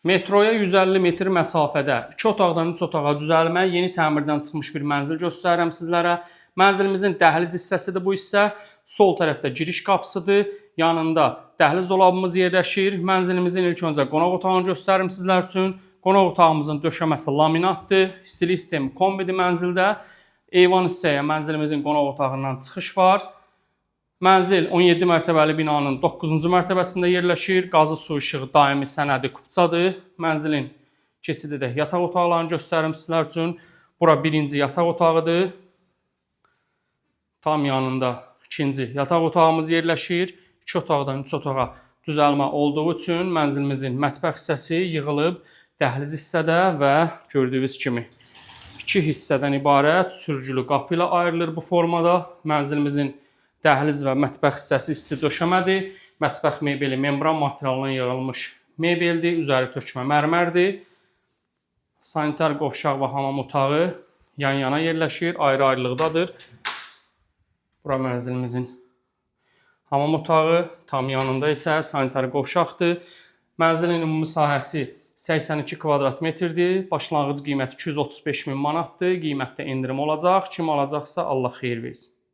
Metroya 150 metr məsafədə 2 otaqdan 3 otağa düzəlmə, yeni təmirdən çıxmış bir mənzil göstərirəm sizlərə. Mənzilimizin dəhliz hissəsidir bu hissə. Sol tərəfdə giriş qapısıdır. Yanında dəhliz dolabımız yerləşir. Mənzilimizin ilk öncə qonaq otağını göstərim sizlər üçün. Qonaq otağımızın döşəməsi laminatdır. İstilik sistemi kombidir mənzildə. Eyvan hissəyə mənzilimizin qonaq otağından çıxış var. Mənzil 17 mərtəbəli binanın 9-cu mərtəbəsində yerləşir. Qazı su işığı daimi sənədi kupçadır. Mənzilin keçidi də yataq otaqlarını göstərim sizlər üçün. Bura birinci yataq otağıdır. Tam yanında ikinci yataq otağımız yerləşir. 2 otaqdan 3 otağa düzəlmə olduğu üçün mənzilimizin mətbəx hissəsi yığılıb dəhliz hissədə və gördüyünüz kimi 2 hissədən ibarət sürgülü qapı ilə ayrılır bu formada. Mənzilimizin dəhliz və mətbəx hissəsi isti döşəmədir. Mətbəx mebeli membran materialından yığılmış mebeldir. Üzəri tökmə mərmərdir. Sanitar qovşaq və hamam otağı yan-yana yerləşir. Ayrı-ayrılıqdadır. Bura mənzilimizin hamam otağı. Tam yanında isə sanitar qovşaqdır. Mənzilin ümumi sahəsi 82 kvadrat metrdir. Başlanğıc qiyməti 235 min manatdır. Qiymətdə endirim olacaq. Kim alacaqsa Allah xeyir versin.